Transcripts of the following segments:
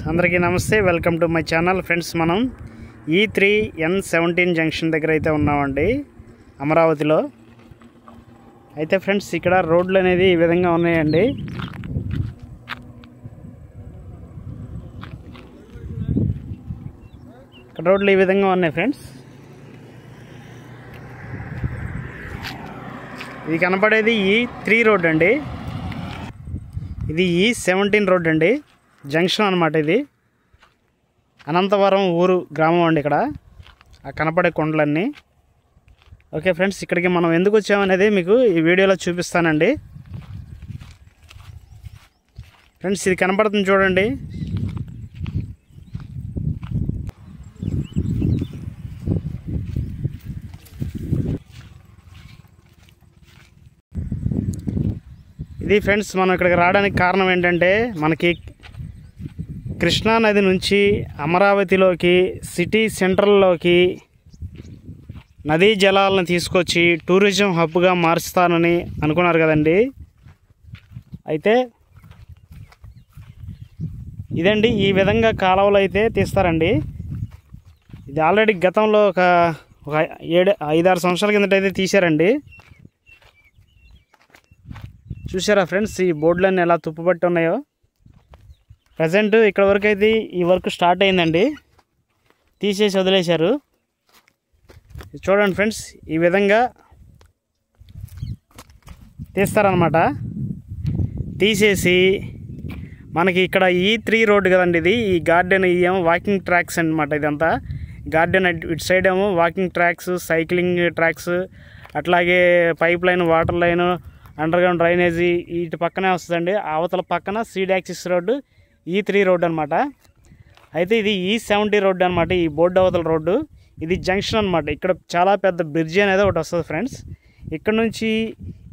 అందరికీ నమస్తే, welcome to my channel. Friends, మనం E3N17 జంక్షన్ దగ్గర అయితే ఉన్నామండి, అమరావతిలో. అయితే ఫ్రెండ్స్, ఇక్కడ రోడ్లు అనేది ఈ విధంగా ఉన్నాయండి. ఇక్కడ రోడ్లు ఈ విధంగా ఉన్నాయి ఫ్రెండ్స్. ఇది కనపడేది E3 రోడ్ అండి. ఇది E17 రోడ్ అండి, జంక్షన్ అనమాట. ఇది అనంతవరం ఊరు గ్రామం అండి. ఇక్కడ ఆ కనపడే కొండలన్నీ. ఓకే ఫ్రెండ్స్, ఇక్కడికి మనం ఎందుకు వచ్చామనేది మీకు ఈ వీడియోలో చూపిస్తానండి. ఫ్రెండ్స్, ఇది కనపడుతుంది చూడండి. ఇది ఫ్రెండ్స్, మనం ఇక్కడికి రావడానికి కారణం ఏంటంటే, మనకి కృష్ణా నది నుంచి అమరావతిలోకి, సిటీ సెంట్రల్లోకి నదీ జలాలను తీసుకొచ్చి టూరిజం హబ్గా మారుస్తానని అనుకున్నారు కదండి. అయితే ఇదండి, ఈ విధంగా కాలువలు అయితే తీస్తారండి. ఇది ఆల్రెడీ గతంలో ఒక 5-6 సంవత్సరాల కిందట అయితే తీశారండి. చూసారా ఫ్రెండ్స్, ఈ బోర్డులన్నీ ఎలా తుప్పుపట్టి ఉన్నాయో. ప్రజెంట్ ఇక్కడ వరకు అయితే ఈ వర్క్ స్టార్ట్ అయిందండి, తీసేసి వదిలేశారు. చూడండి ఫ్రెండ్స్, ఈ విధంగా తీస్తారనమాట. తీసేసి మనకి ఇక్కడ E3 రోడ్డు కదండి. ఇది ఈ గార్డెన్, ఏమో వాకింగ్ ట్రాక్స్ అనమాట. ఇదంతా గార్డెన్. ఇటు సైడ్ ఏమో వాకింగ్ ట్రాక్స్, సైక్లింగ్ ట్రాక్స్, అట్లాగే pipe line, water line, under ground drainage ఇటు పక్కనే వస్తుందండి. అవతల పక్కన seed axis road E3 road అనమాట. అయితే ఇది E70 రోడ్డు అనమాట, ఈ బోర్డు అవతల రోడ్డు. ఇది జంక్షన్ అనమాట. ఇక్కడ చాలా పెద్ద బ్రిడ్జి అనేది ఒకటి వస్తుంది ఫ్రెండ్స్. ఇక్కడ నుంచి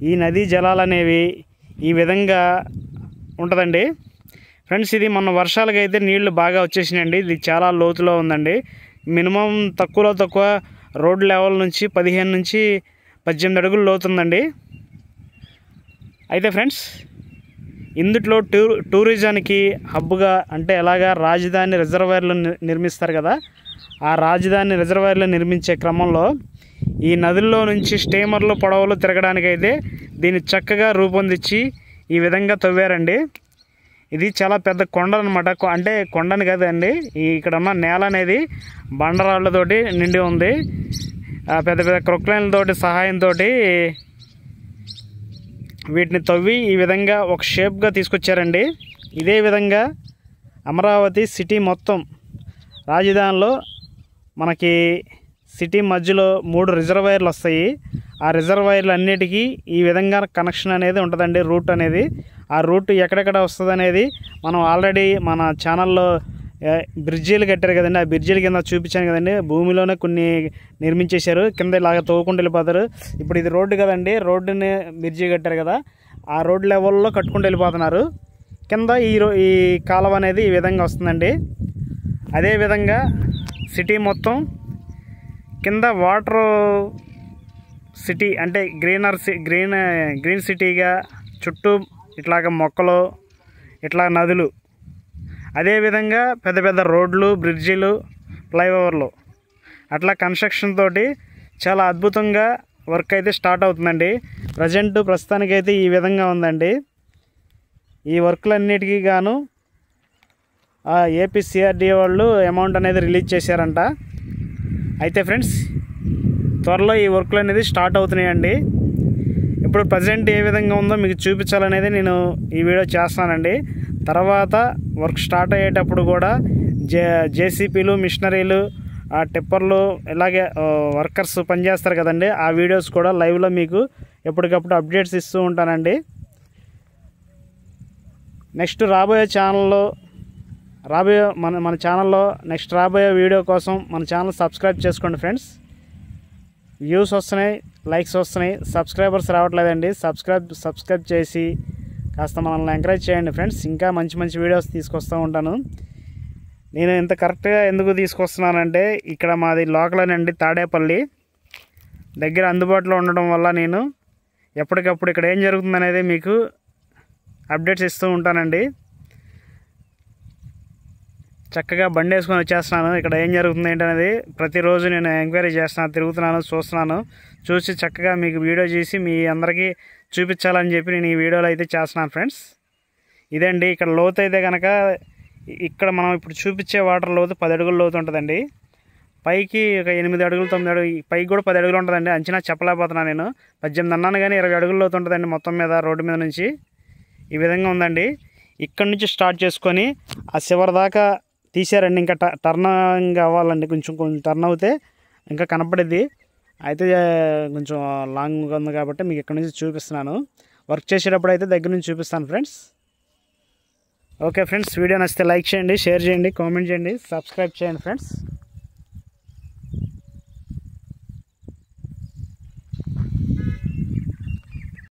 ఈ నదీ జలాలు అనేవి ఈ విధంగా ఉంటుందండి ఫ్రెండ్స్. ఇది మన వర్షాలకి అయితే నీళ్లు బాగా వచ్చేసినాయండి. ఇది చాలా లోతులో ఉందండి. మినిమం తక్కువలో తక్కువ రోడ్ లెవెల్ నుంచి 15 నుంచి 18 అడుగులు లోతుందండి. అయితే ఫ్రెండ్స్, ఇందులో టూరిజానికి హబ్గా, అంటే ఎలాగా రాజధాని రిజర్వాయర్లు నిర్మిస్తారు కదా, ఆ రాజధాని రిజర్వాయర్లు నిర్మించే క్రమంలో ఈ నదుల్లో నుంచి స్టీమర్లు, పడవలు తిరగడానికైతే దీన్ని చక్కగా రూపొందించి ఈ విధంగా తవ్వారండి. ఇది చాలా పెద్ద కొండ అనమాట. అంటే కొండని కదండి, ఇక్కడ ఉన్న నేల అనేది బండరాళ్ళతోటి నిండి ఉంది. పెద్ద పెద్ద క్రొక్లైన్లతోటి సహాయంతో వీటిని తవ్వి ఈ విధంగా ఒక షేప్గా తీసుకొచ్చారండి. ఇదే విధంగా అమరావతి సిటీ మొత్తం రాజధానిలో మనకి సిటీ మధ్యలో 3 రిజర్వాయర్లు వస్తాయి. ఆ రిజర్వాయర్లు అన్నిటికీ ఈ విధంగా కనెక్షన్ అనేది ఉంటుందండి, రూట్ అనేది. ఆ రూట్ ఎక్కడెక్కడ వస్తుంది అనేది మనం ఆల్రెడీ మన ఛానల్లో బ్రిడ్జీలు కట్టారు కదండి, ఆ బ్రిడ్జీల కింద చూపించాను కదండి. భూమిలోనే కొన్ని నిర్మించేశారు, కింద ఇలాగ తవ్వుకుంటూ వెళ్ళిపోతారు. ఇప్పుడు ఇది రోడ్డు కదండి, రోడ్డుని బ్రిడ్జి కట్టారు కదా, ఆ రోడ్ లెవెల్లో కట్టుకుంటూ వెళ్ళిపోతున్నారు. కింద ఈ కాలువ అనేది ఈ విధంగా వస్తుందండి. అదేవిధంగా సిటీ మొత్తం కింద వాటర్ సిటీ, అంటే గ్రీన్ సిటీగా చుట్టూ ఇట్లాగ మొక్కలు, ఇట్లా నదులు, అదేవిధంగా పెద్ద పెద్ద రోడ్లు, బ్రిడ్జిలు, ఫ్లైఓవర్లు, అట్లా కన్స్ట్రక్షన్ తోటి చాలా అద్భుతంగా వర్క్ అయితే స్టార్ట్ అవుతుందండి. ప్రస్తుతానికైతే ఈ విధంగా ఉందండి. ఈ వర్క్లన్నిటికీ గాను APCRDA వాళ్ళు అమౌంట్ అనేది రిలీజ్ చేశారంట. అయితే ఫ్రెండ్స్, త్వరలో ఈ వర్క్లు అనేది స్టార్ట్ అవుతున్నాయండి. ఇప్పుడు ప్రజెంట్ ఏ విధంగా ఉందో మీకు చూపించాలనేది నేను ఈ వీడియో చేస్తానండి. తర్వాత వర్క్ స్టార్ట్ అయ్యేటప్పుడు కూడా జేసీపీలు, మిషనరీలు, టిప్పర్లు, ఇలాగే వర్కర్స్ పనిచేస్తారు కదండి, ఆ వీడియోస్ కూడా లైవ్లో మీకు ఎప్పటికప్పుడు అప్డేట్స్ ఇస్తూ ఉంటానండి. నెక్స్ట్ రాబోయే మన ఛానల్లో నెక్స్ట్ రాబోయే వీడియో కోసం మన ఛానల్ సబ్స్క్రైబ్ చేసుకోండి ఫ్రెండ్స్. వ్యూస్ వస్తున్నాయి, లైక్స్ వస్తున్నాయి, సబ్స్క్రైబర్స్ రావట్లేదండి. సబ్స్క్రైబ్ చేసి కాస్త మనల్ని ఎంకరేజ్ చేయండి ఫ్రెండ్స్. ఇంకా మంచి మంచి వీడియోస్ తీసుకొస్తూ ఉంటాను. నేను ఇంత కరెక్ట్గా ఎందుకు తీసుకొస్తున్నానంటే, ఇక్కడ మాది లోకలేనండి, తాడేపల్లి దగ్గర అందుబాటులో ఉండడం వల్ల నేను ఎప్పటికప్పుడు ఇక్కడ ఏం జరుగుతుందనేది మీకు అప్డేట్స్ ఇస్తూ ఉంటానండి. చక్కగా బండి వేసుకొని వచ్చేస్తున్నాను. ఇక్కడ ఏం జరుగుతుంది ఏంటనేది ప్రతిరోజు నేను ఎంక్వైరీ చేస్తున్నాను, తిరుగుతున్నాను, చూస్తున్నాను. చూసి చక్కగా మీకు వీడియో చేసి మీ అందరికీ చూపించాలని చెప్పి నేను ఈ వీడియోలో అయితే చేస్తున్నాను ఫ్రెండ్స్. ఇదండి ఇక్కడ లోతు అయితే కనుక ఇక్కడ మనం ఇప్పుడు చూపించే వాటర్ లోతు 10 అడుగుల లోతు ఉంటుందండి. పైకి ఒక 8 అడుగులు 9 అడుగులు, పైకి కూడా 10 అడుగులు ఉంటుందండి. అంచనా చెప్పలేకపోతున్నాను నేను. 18 అన్నాను కానీ 20 అడుగుల లోతు ఉంటుందండి మొత్తం మీద రోడ్డు మీద నుంచి. ఈ విధంగా ఉందండి. ఇక్కడ నుంచి స్టార్ట్ చేసుకొని ఆ చివరి దాకా తీసారండి. ఇంకా టర్నింగ్ అవ్వాలండి, కొంచెం టర్న్ అవుతే ఇంకా కనపడేది. అయితే కొంచెం లాంగ్గా ఉంది కాబట్టి మీకు ఇక్కడ నుంచి చూపిస్తున్నాను. వర్క్ చేసేటప్పుడు అయితే దగ్గర నుంచి చూపిస్తాను ఫ్రెండ్స్. ఓకే ఫ్రెండ్స్, వీడియో నచ్చితే లైక్ చేయండి, షేర్ చేయండి, కామెంట్ చేయండి, సబ్స్క్రైబ్ చేయండి ఫ్రెండ్స్.